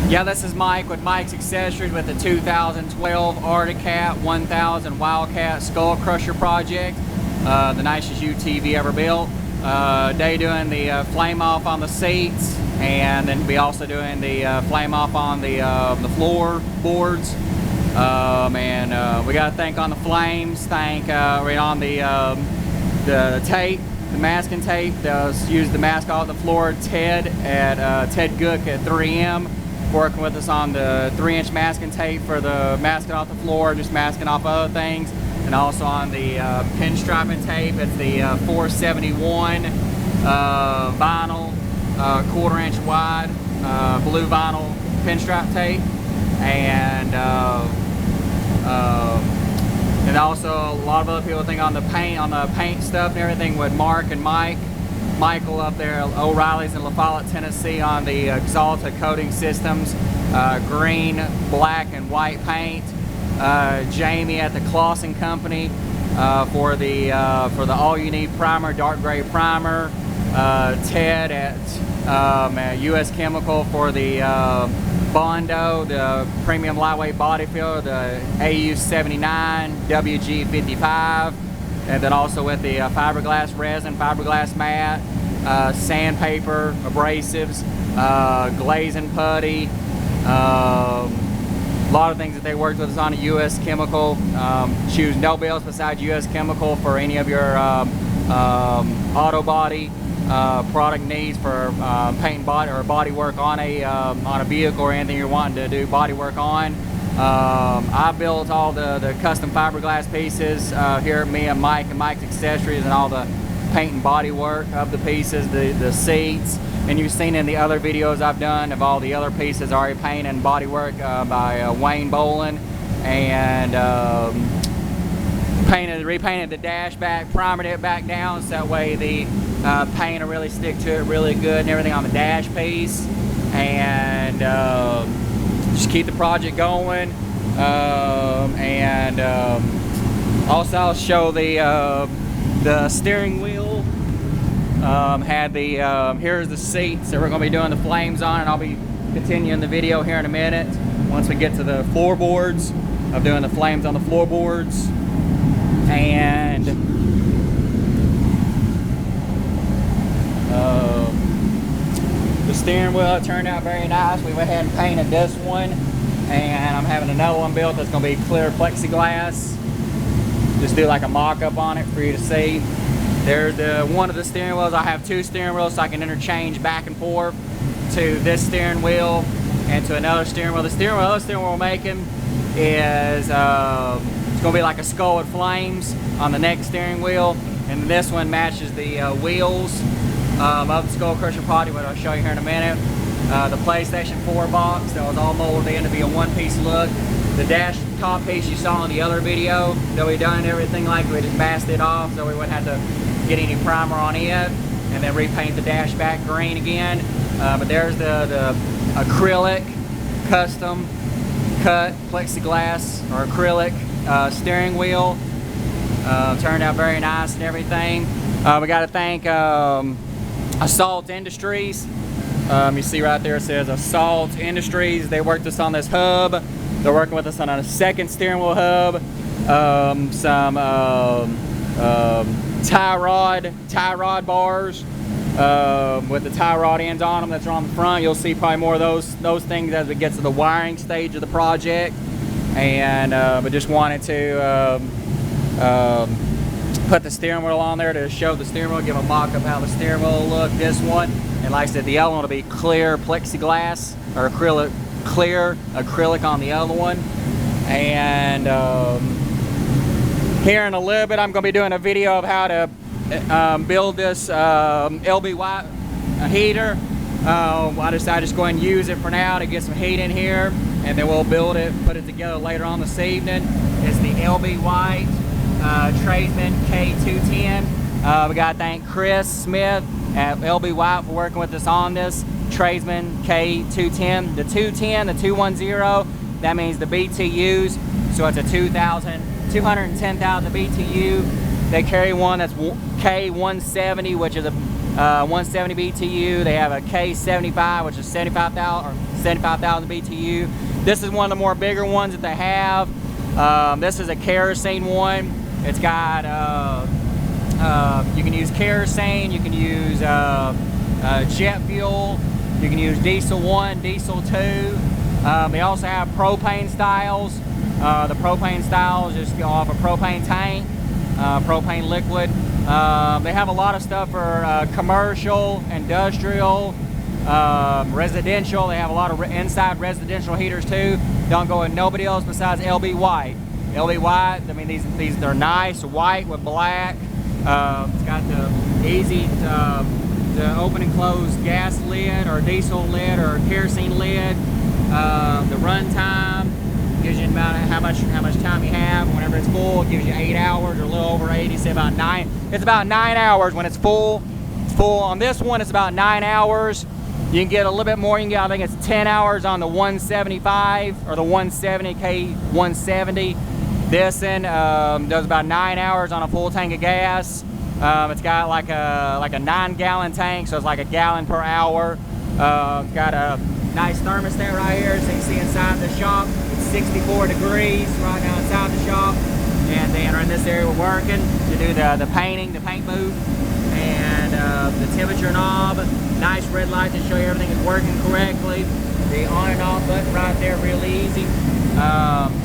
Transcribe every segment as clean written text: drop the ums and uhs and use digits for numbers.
Yeah, this is Mike with Mike's Accessories with the 2012 Arctic Cat 1000 Wildcat Skull Crusher project. The nicest UTV ever built. They doing the flame off on the seats, and then we also doing the flame off on the floorboards. We got to thank on the flames, thank on the tape, the masking tape. Used the mask off the floor. Ted Gook at 3M. Working with us on the 3-inch masking tape for the masking off the floor, just masking off other things, and also on the pinstriping tape. It's the 471 vinyl, 1/4 inch wide blue vinyl pinstripe tape, and also a lot of other people think on the paint stuff and everything with Mark and Michael up there at O'Reilly's in Lafollette, Tennessee, on the Axalta coating systems, green, black, and white paint. Jamie at the Clausen company for the all-you-need primer, dark gray primer. Ted at U.S. Chemical for the Bondo, the premium lightweight body filler, the AU79, WG55. And then also with the fiberglass resin, fiberglass mat, sandpaper, abrasives, glazing putty, a lot of things that they worked with us on at U.S. Chemical. Choose no bills besides U.S. Chemical for any of your auto body product needs for paint body or body work on a vehicle or anything you're wanting to do body work on. I built all the custom fiberglass pieces here at me and Mike and Mike's Accessories, and all the paint and body work of the pieces, the seats. And you've seen in the other videos I've done of all the other pieces already paint and body work by Wayne Bolin. And repainted the dash back, primered it back down so that way the paint will really stick to it really good and everything on the dash piece. And just keep the project going, also I'll show the steering wheel. Here's the seats that we're going to be doing the flames on, and I'll be continuing the video here in a minute once we get to the floorboards of doing the flames on the floorboards. And the steering wheel turned out very nice. We went ahead and painted this one, and I'm having another one built that's going to be clear plexiglass. Just do like a mock-up on it for you to see. There's one of the steering wheels. I have two steering wheels so I can interchange back and forth to this steering wheel and to another steering wheel. The other steering wheel we're making is it's going to be like a skull with flames on the next steering wheel, and this one matches the wheels of the Skull Crusher Potty, which I'll show you here in a minute. The PlayStation 4 box that was all molded in to be a one-piece look. The dash top piece you saw in the other video that we done everything like we just masked it off so we wouldn't have to get any primer on it, and then repaint the dash back green again. But there's the acrylic custom cut plexiglass or acrylic steering wheel. Turned out very nice and everything. We got to thank Assault Industries. You see right there it says Assault Industries. They worked us on this hub. They're working with us on a second steering wheel hub. Some tie rod bars with the tie rod ends on them that's on the front. You'll see probably more of those things as we get to the wiring stage of the project. And but just wanted to put the steering wheel on there to show the steering wheel, give a mock-up how the steering wheel will look. This one, and like I said, the other one will be clear plexiglass or clear acrylic on the other one. And here in a little bit I'm going to be doing a video of how to build this LB white heater. I decided to just go ahead and use it for now to get some heat in here, and then we'll build it, put it together later on this evening. It's the LB White Tradesman K210. We got to thank Chris Smith at LB White for working with us on this Tradesman K210. The 210, the 210, that means the BTUs. So it's a 210,000 BTU. They carry one that's K170, which is 170 BTU. They have a K75, which is 75,000 BTU. This is one of the more bigger ones that they have. This is a kerosene one. It's got, you can use kerosene, you can use jet fuel, you can use diesel 1, diesel 2. They also have propane styles. The propane styles just go off a propane tank, propane liquid. They have a lot of stuff for commercial, industrial, residential. They have a lot of inside residential heaters too. Don't go with nobody else besides LB White. LB White, I mean, these they're nice, white with black. It's got the easy to open and close gas lid or diesel lid or kerosene lid. The run time gives you about how much time you have. Whenever it's full, it gives you 8 hours or a little over 8. You say about 9. It's about 9 hours when it's full. It's full on this one. It's about 9 hours. You can get a little bit more. You can get, I think it's 10 hours on the 175 or the 170 K170. This one does about 9 hours on a full tank of gas. It's got like a 9-gallon tank, so it's like a gallon per hour. It's got a nice thermostat right here, so you can see inside the shop. It's 64 degrees right now inside the shop. And then right in this area we're working to do the painting, the paint booth, and the temperature knob. Nice red light to show you everything is working correctly. The on and off button right there, real easy.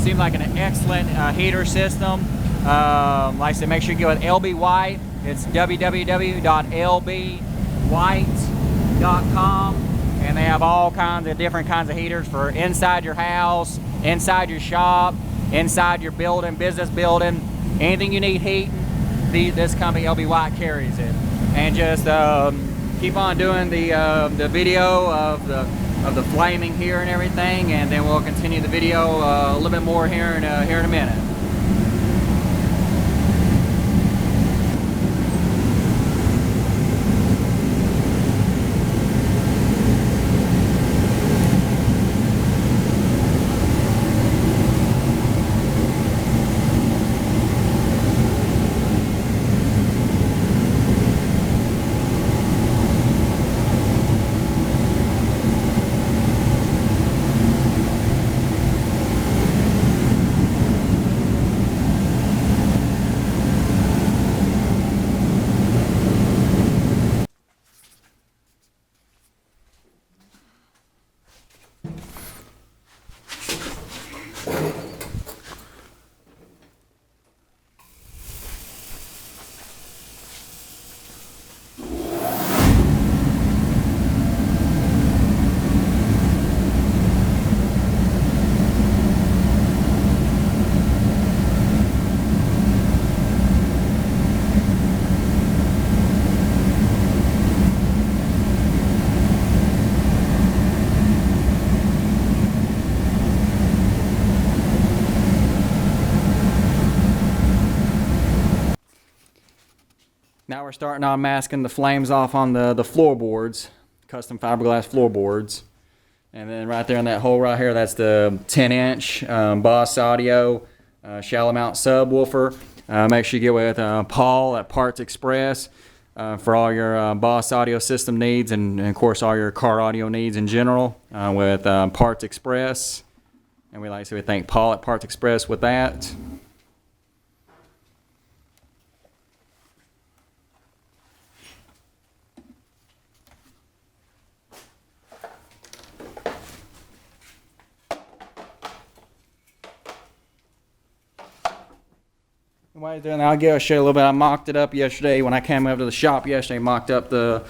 Seems like an excellent heater system. Like I said, make sure you go with LB White. It's www.lbwhite.com, and they have all kinds of different kinds of heaters for inside your house, inside your shop, inside your building, business building, anything you need heating. This company LB White carries it. And just keep on doing the video of the flaming here and everything, and then we'll continue the video a little bit more here in a minute. Now we're starting on masking the flames off on the floorboards, custom fiberglass floorboards. And then right there in that hole right here, that's the 10-inch Boss Audio shallow mount subwoofer. Make sure you get with Paul at Parts Express for all your Boss Audio system needs, and of course all your car audio needs in general with Parts Express. And we like to say we thank Paul at Parts Express with that. While you're doing that, I'll show you a little bit. I mocked it up yesterday when I came over to the shop yesterday. Mocked up the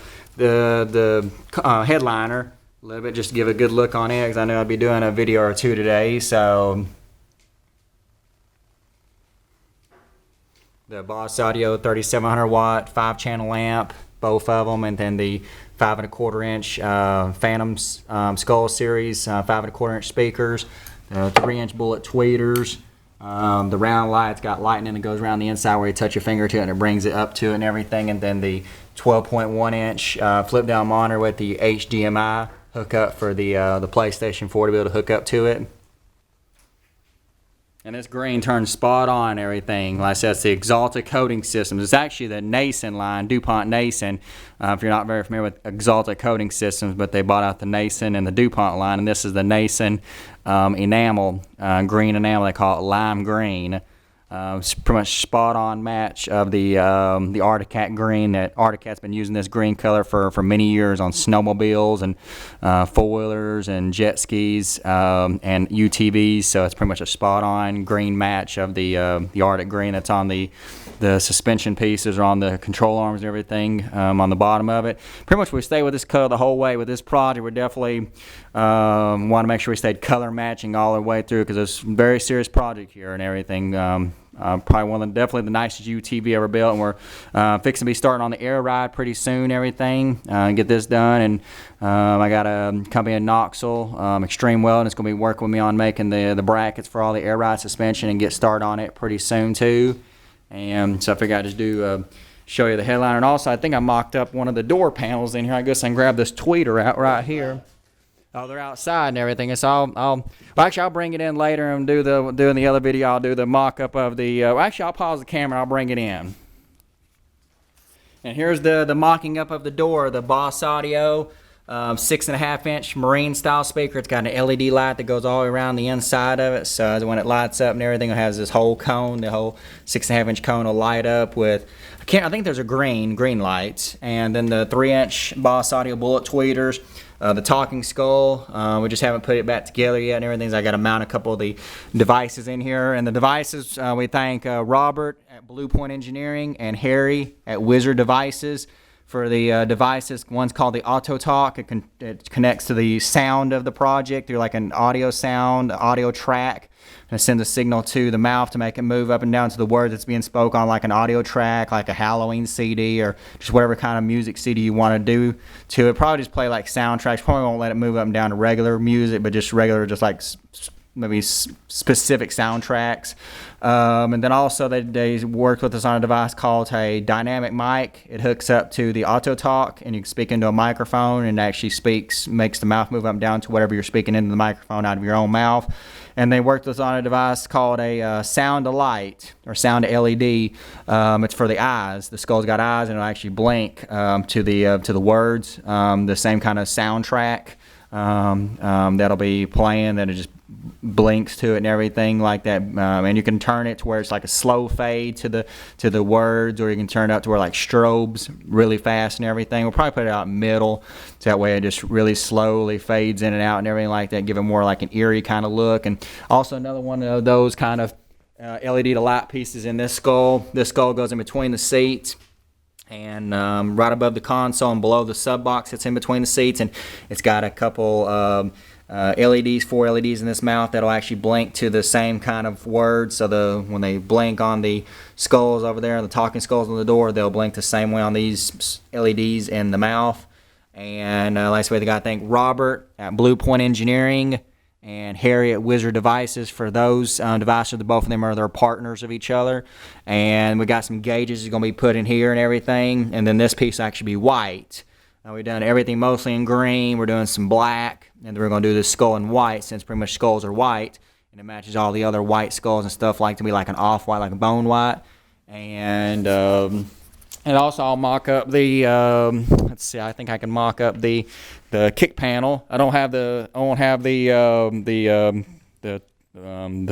headliner a little bit just to give a good look on it, because I knew I'd be doing a video or two today. So the Boss Audio 3700 watt 5-channel amp, both of them, and then the 5 1/4 inch Phantom Skull Series 5 1/4 inch speakers, 3-inch bullet tweeters. The round light's got lightning that goes around the inside where you touch your finger to it and it brings it up to it and everything. And then the 12.1 inch flip down monitor with the HDMI hookup for the PlayStation 4 to be able to hook up to it. And this green turns spot on and everything. Like I said, it's the Axalta coating systems. It's actually the Nicest line, DuPont Nicest. If you're not very familiar with Axalta coating systems, but they bought out the Nicest and the DuPont line, and this is the Nicest enamel, green enamel. They call it lime green. It's pretty much spot on match of the Arctic Cat green. That Arctic Cat's been using this green color for many years on snowmobiles and four-wheelers and jet skis and UTVs. So it's pretty much a spot on green match of the Arctic green that's on the suspension pieces or on the control arms and everything on the bottom of it. Pretty much we stay with this color the whole way with this project. We definitely want to make sure we stayed color matching all the way through because it's a very serious project here and everything. Probably definitely the nicest UTV ever built, and we're fixing to be starting on the air ride pretty soon. Everything get this done, and I got a company in Knoxville, Extreme Welding, that's going to be working with me on making the brackets for all the air ride suspension and get started on it pretty soon too. And so I figured I'd just do show you the headliner, and also I think I mocked up one of the door panels in here. I guess I can grab this tweeter out right here. Oh, they're outside and everything. So I'll bring it in later and doing the other video. I'll do the mock-up of the. Actually, I'll pause the camera. I'll bring it in. And here's the mocking up of the door. The Boss Audio 6.5-inch marine style speaker. It's got an LED light that goes all the way around the inside of it. So when it lights up and everything, it has this whole cone. The whole 6.5-inch cone will light up with. I think there's a green light, and then the 3-inch Boss Audio bullet tweeters. The talking skull, we just haven't put it back together yet and everything. So I got to mount a couple of the devices in here. And the devices, we thank Robert at Blue Point Engineering and Harry at Wizard Devices for the devices. One's called the Auto Talk. It connects to the sound of the project through like an audio sound, audio track. And it sends a signal to the mouth to make it move up and down to the word that's being spoke on, like an audio track, like a Halloween CD, or just whatever kind of music CD you want to do to it. Probably just play like soundtracks. Probably won't let it move up and down to regular music, but just regular, just like maybe specific soundtracks. And then also they worked with us on a device called a dynamic mic. It hooks up to the Auto Talk, and you can speak into a microphone, and it actually makes the mouth move up and down to whatever you're speaking into the microphone out of your own mouth. And they worked with us on a device called a sound to light or sound to LED. It's for the eyes. The skull's got eyes, and it'll actually blink to the words. The same kind of soundtrack that'll be playing. That it just blinks to it and everything like that. And you can turn it to where it's like a slow fade to the words, or you can turn it up to where like strobes really fast and everything. We'll probably put it out middle, so that way it just really slowly fades in and out and everything like that, give it more like an eerie kind of look. And also another one of those kind of LED to light pieces in this skull. This skull goes in between the seats and right above the console and below the sub box that's in between the seats, and it's got a couple LEDs, 4 LEDs in this mouth that'll actually blink to the same kind of words. So when they blink on the skulls over there, the talking skulls on the door, they'll blink the same way on these LEDs in the mouth. And last way, they got to thank Robert at Blue Point Engineering and Harry at Wizard Devices for those devices. Both of them are their partners of each other. And we got some gauges that's going to be put in here and everything. And then this piece will actually be white. We've done everything mostly in green. We're doing some black, and then we're going to do this skull in white, since pretty much skulls are white, and it matches all the other white skulls and stuff, like to be like an off-white, like a bone white. And also I'll mock up the let's see, I think I can mock up the kick panel. I won't have the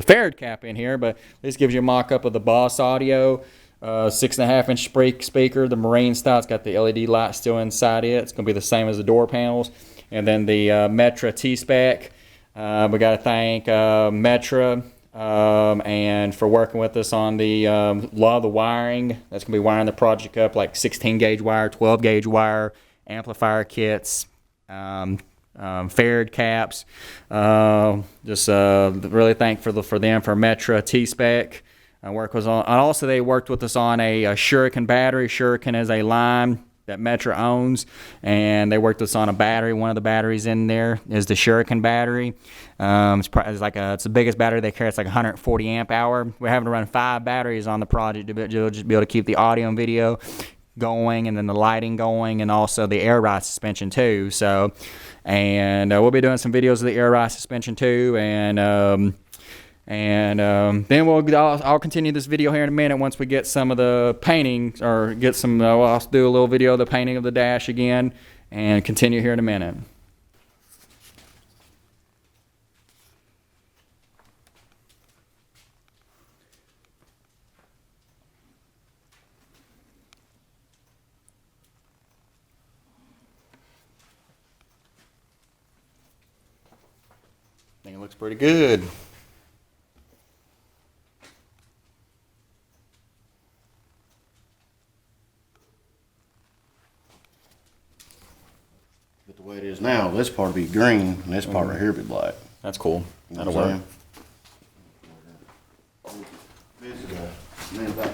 ferret cap in here, but this gives you a mock up of the Boss Audio 6.5-inch speaker, the marine style. It's got the LED light still inside it. It's going to be the same as the door panels. And then the Metra T-Spec. We got to thank Metra and for working with us on the lot of the wiring. That's going to be wiring the project up, like 16-gauge wire, 12-gauge wire, amplifier kits, ferret caps. Just really thank for them for Metra T-Spec. Also, they worked with us on a Shuriken battery. Shuriken is a line that Metra owns, and they worked with us on a battery. One of the batteries in there is the Shuriken battery. It's the biggest battery they carry. It's like 140 amp hour. We're having to run 5 batteries on the project to just be able to keep the audio and video going, and then the lighting going, and also the air ride suspension too. We'll be doing some videos of the air ride suspension too, and And then I'll continue this video here in a minute once we get some of the painting, or get some, I'll do a little video of the painting of the dash again, and continue here in a minute. I think it looks pretty good. But the way it is now, this part will be green, and this part right here will be black. That's cool. You know That'll what I'm work. saying? This is a man back